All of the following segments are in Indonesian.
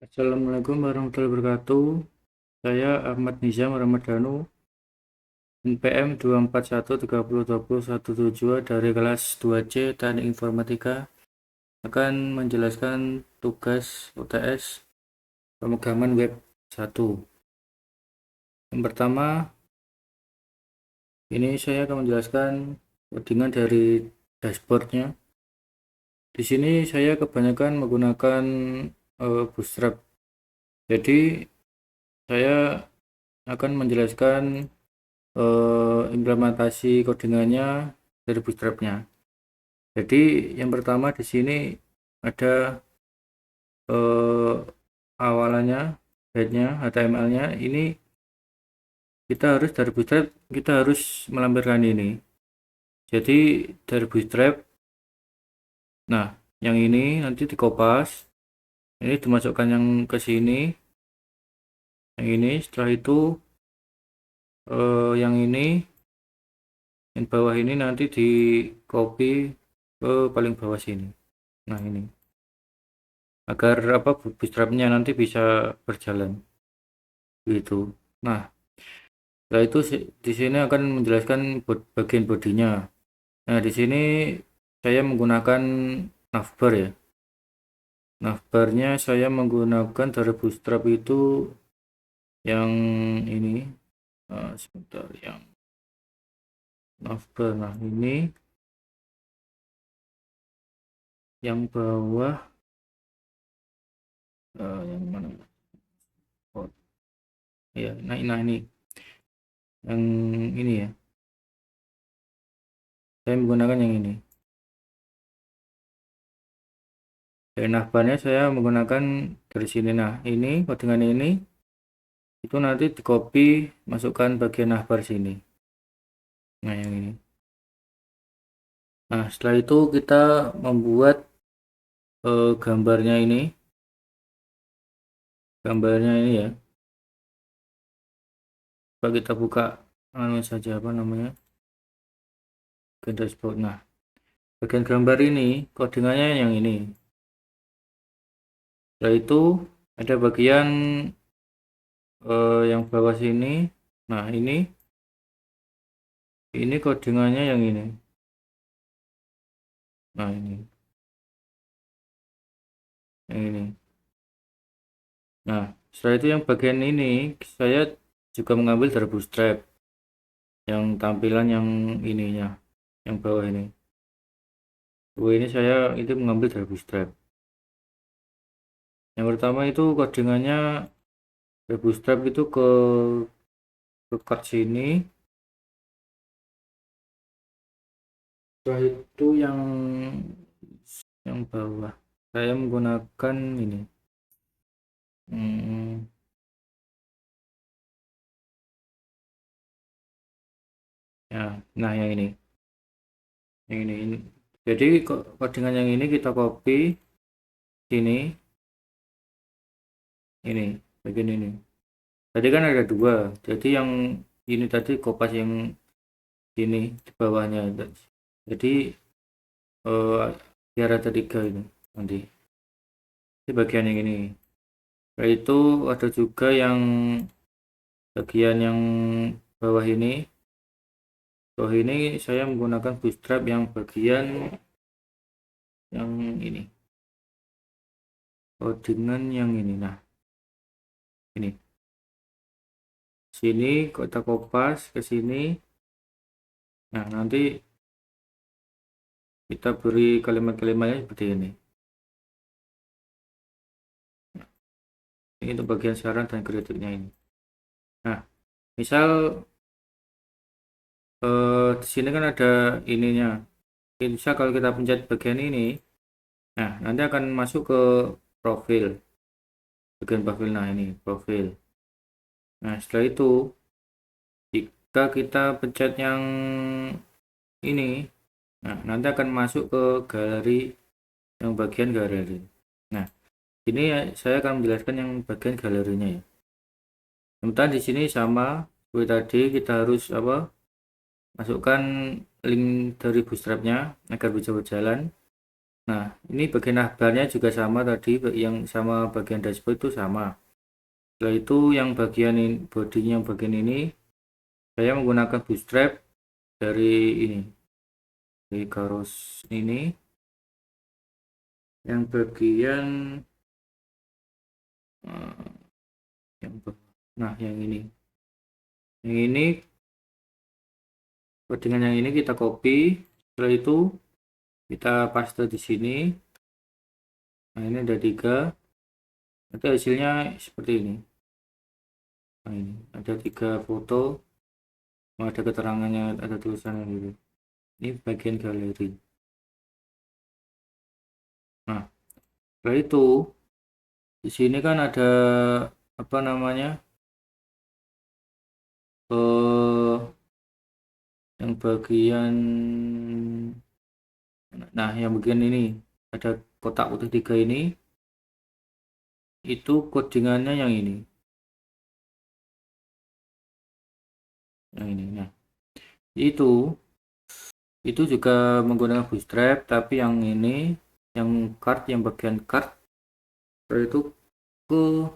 Assalamualaikum warahmatullahi wabarakatuh. Saya Ahmad Nizam Ramadhanu, NPM 241302017 dari kelas 2C Teknik Informatika akan menjelaskan tugas UTS pemrograman web 1. Yang pertama, ini saya akan menjelaskan codingan dari dashboardnya. Di sini saya kebanyakan menggunakan Bootstrap. Jadi saya akan menjelaskan implementasi codingannya dari Bootstrap-nya. Jadi yang pertama di sini ada awalannya, head-nya, HTML-nya. Ini kita harus dari Bootstrap kita harus melampirkan ini. Jadi dari Bootstrap, nah yang ini nanti dikopas, ini dimasukkan yang ke sini, yang ini. Setelah itu yang ini, yang bawah ini nanti di copy ke paling bawah sini. Nah ini agar bootstrapnya nanti bisa berjalan gitu. Nah setelah itu di sini akan menjelaskan bagian bodinya. Nah di sini saya menggunakan navbar ya. Navbarnya saya menggunakan dari bootstrap itu yang ini. Sebentar, yang navbar. Nah ini yang bawah, yang mana? Oh ya, nah ini yang ini ya. Saya menggunakan yang ini. Dari navbarnya saya menggunakan dari sini. Nah ini codingan ini itu nanti di copy, masukkan bagian navbar sini. Nah yang ini. Nah setelah itu kita membuat gambarnya ini ya. Coba kita buka saja apa namanya, dashboard. Nah bagian gambar ini codingannya yang ini. Setelah itu ada bagian yang bawah sini. Nah ini codingannya yang ini. Nah ini. Nah setelah itu yang bagian ini saya juga mengambil dari Bootstrap, yang tampilan yang ininya, yang bawah ini. Ini saya itu mengambil dari Bootstrap. Yang pertama itu codingannya dari Bootstrap itu ke card sini. Setelah itu yang bawah saya menggunakan ini. Hmm, ya, nah yang ini. Jadi codingan yang ini kita copy sini, ini bagian ini. Tadi kan ada dua, jadi yang ini tadi kopas yang ini di bawahnya. Jadi biar ada tiga ini nanti. Ini bagian yang ini. Setelah itu ada juga yang bagian yang bawah ini. Bawah ini saya menggunakan bootstrap yang bagian yang ini. Codingan yang ini. Nah, ini. Sini kita kopas ke sini. Nah, nanti kita beri kalimat-kalimatnya seperti ini. Ini untuk bagian saran dan kritiknya ini. Nah, misal di sini kan ada ininya. Bisa kalau kita pencet bagian ini, nah nanti akan masuk ke profil, bagian profil. Nah ini profil. Nah setelah itu jika kita pencet yang ini, nah nanti akan masuk ke galeri, yang bagian galeri. Nah ini ya, saya akan menjelaskan yang bagian galerinya ya. Sementara di sini sama seperti tadi, kita harus masukkan link dari bootstrapnya agar bisa berjalan. Nah, ini bagian navbarnya juga sama tadi, yang sama bagian dashboard itu sama. Setelah itu yang bagian bodinya yang bagian ini saya menggunakan bootstrap dari ini, dari garis ini, yang bagian eh, yang nah yang ini dengan yang ini kita copy, setelah itu kita paste di sini. Nah, ini ada 3, nanti hasilnya seperti ini. Nah, ini ada 3 foto, ada keterangannya, ada tulisannya gitu. Ini bagian galeri. Nah, setelah itu di sini kan ada apa namanya, eh yang bagian, nah yang bagian ini ada kotak putih 3 ini, itu codingannya yang ini, nah itu itu juga menggunakan bootstrap, tapi yang ini, yang card, yang bagian card itu ke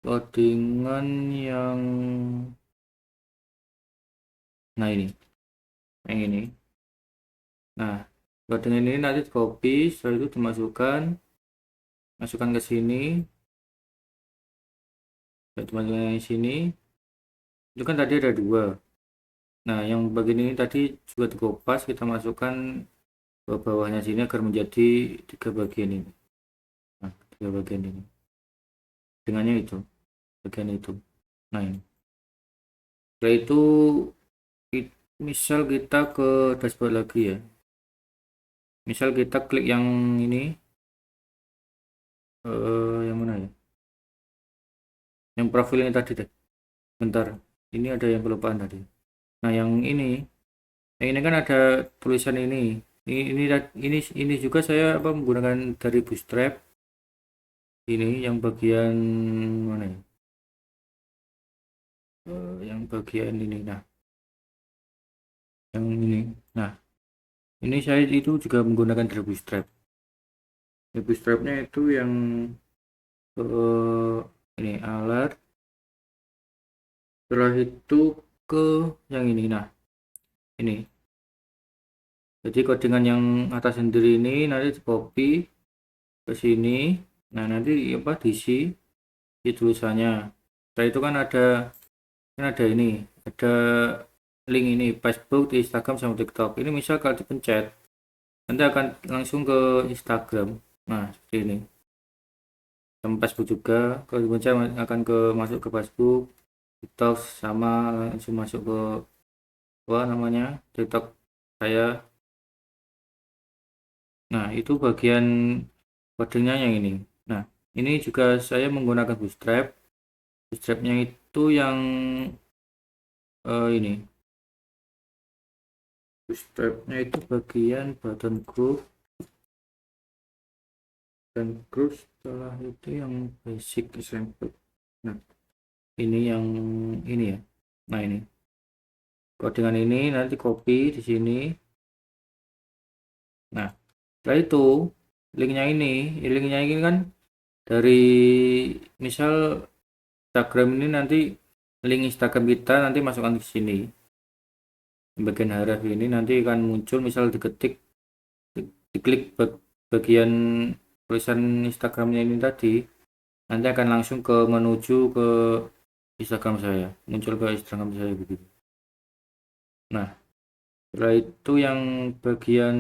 codingan yang, nah ini, yang ini. Nah, codingan ini nanti copy, setelah itu dimasukkan, masukkan ke sini, dimasukkan ke sini. Itu kan tadi ada 2. Nah, yang bagian ini tadi juga dikopas, kita masukkan ke bawahnya sini agar menjadi 3 bagian ini. Nah, 3 bagian ini. Dengannya itu, bagian itu. Nah, ini. Setelah itu misal kita ke dashboard lagi ya. Misal kita klik yang ini, yang mana ya? Yang profil ini tadi deh. Bentar. Ini ada yang kelupaan tadi. Nah, yang ini kan ada tulisan ini. Ini juga saya menggunakan dari Bootstrap. Ini yang bagian mana ya? Yang bagian ini. Nah, yang ini. Nah, ini saya itu juga menggunakan dari Bootstrap. Bootstrapnya itu yang ini alert. Setelah itu ke yang ini. Nah, ini. Jadi codingan yang atas sendiri ini nanti di copy ke sini. Nah, nanti apa diisi di tulisannya. Setelah itu kan ada ini, ada link ini Facebook, Instagram sama TikTok. Ini misal kalau dipencet nanti akan langsung ke Instagram. Nah, seperti ini. Sama Facebook juga, kalau dipencet akan masuk ke Facebook, TikTok, sama langsung masuk ke apa namanya, TikTok saya. Nah, itu bagian codingnya yang ini. Nah, ini juga saya menggunakan Bootstrap. Bootstrapnya itu yang ini. Bootstrapnya itu bagian button group, dan group setelah itu yang basic example. Nah, ini yang ini ya. Nah, ini codingan ini nanti copy di sini. Nah, setelah itu linknya ini kan dari misal Instagram ini, nanti link Instagram kita nanti masukkan ke sini. Bagian href ini nanti akan muncul, misal diketik, diklik bagian tulisan Instagramnya ini tadi, nanti akan langsung menuju ke Instagram saya, muncul ke Instagram saya begitu. Nah, setelah itu yang bagian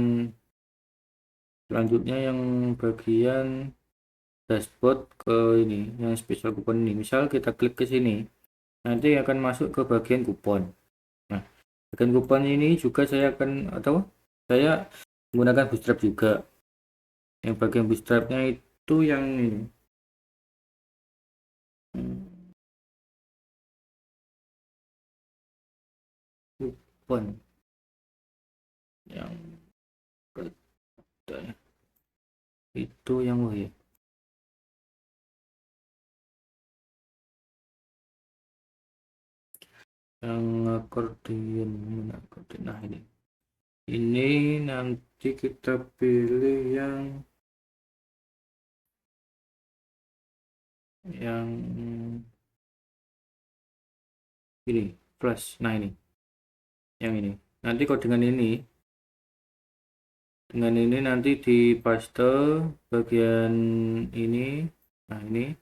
selanjutnya, yang bagian dashboard ke ini, yang special coupon ini. Misal kita klik ke sini, nanti akan masuk ke bagian kupon. Nah, bagian kupon ini juga saya akan, atau saya menggunakan bootstrap juga. Yang bagian bootstrapnya itu yang ini. Kupon yang kedua itu yang ya. Yang akordion, nah ini. Ini nanti kita pilih yang ini flash. Nah, ini yang ini. Nanti kok dengan ini nanti di paste bagian ini. Nah, ini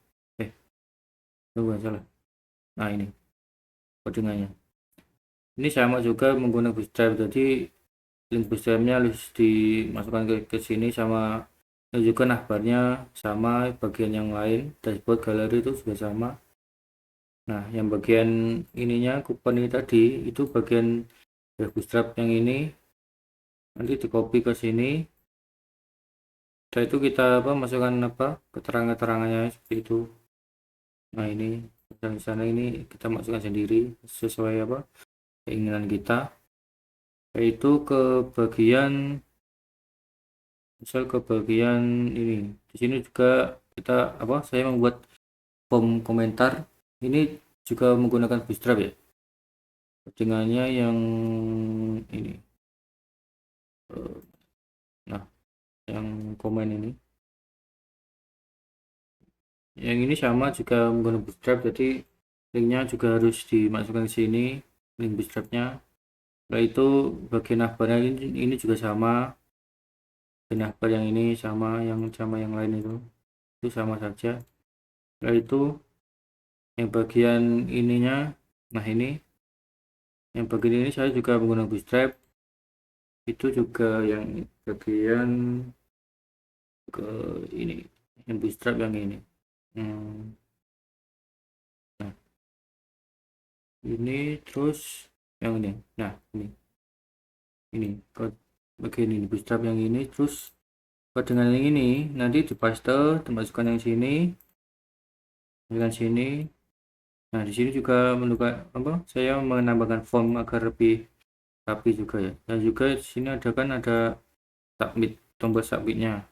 bukan salah. Nah, ini codingannya. Ini sama juga menggunakan bootstrap, jadi link bootstrapnya harus dimasukkan ke sini, sama dan juga navbarnya sama, bagian yang lain dashboard galeri itu juga sama. Nah, yang bagian ininya coupon ini tadi itu bagian bootstrap yang ini nanti di copy ke sini. Setelah itu kita masukkan keterangan-keterangannya seperti itu. Nah, ini dan di sana ini kita masukkan sendiri sesuai keinginan kita, yaitu ke bagian misal ke bagian ini. Di sini juga kita saya membuat form komentar ini juga menggunakan bootstrap ya, settingannya yang ini. Nah, yang komen ini sama juga menggunakan bootstrap, jadi linknya juga harus dimasukkan ke sini, link bootstrapnya. Setelah itu bagian navbarnya ini juga sama, navbar yang ini sama yang lain itu sama saja. Setelah itu yang bagian ininya, nah ini yang bagian ini saya juga menggunakan bootstrap, itu juga yang bagian ke ini, yang bootstrap yang ini. Nah, ini terus yang ini. Nah, ini ke bagian ini bootstrap yang ini, terus dengan yang ini nanti dipaste, dimasukkan yang sini dengan sini. Nah, di sini juga menunjukkan saya menambahkan form agar lebih rapi juga ya. Dan juga di sini ada submit, tombol submitnya.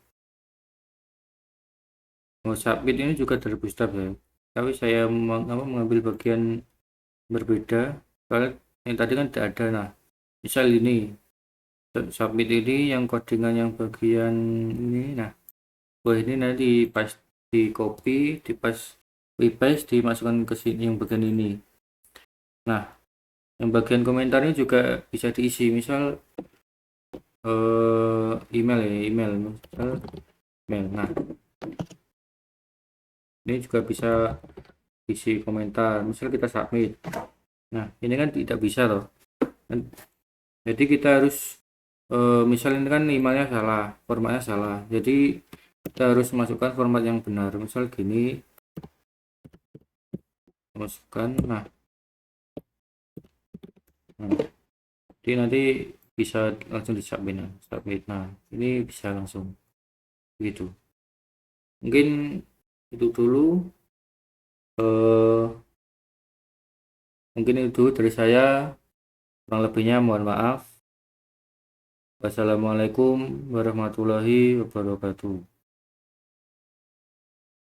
Submit ini juga dari bootstrap ya, tapi saya mengambil bagian berbeda kalau yang tadi kan tidak ada. Nah, misal ini submit ini yang codingan yang bagian ini. Nah, ini nanti pas di copy, di paste, dimasukkan ke sini yang bagian ini. Nah, yang bagian komentar ini juga bisa diisi, misal email ya, email. Nah, ini juga bisa isi komentar, misal kita submit. Nah, ini kan tidak bisa loh, jadi kita harus misal ini kan emailnya salah, formatnya salah, jadi kita harus masukkan format yang benar, misal gini, masukkan. Nah, jadi nanti bisa langsung disubmit. Nah, ini bisa langsung gitu. Mungkin itu dulu, mungkin itu dari saya, kurang lebihnya mohon maaf. Wassalamualaikum warahmatullahi wabarakatuh.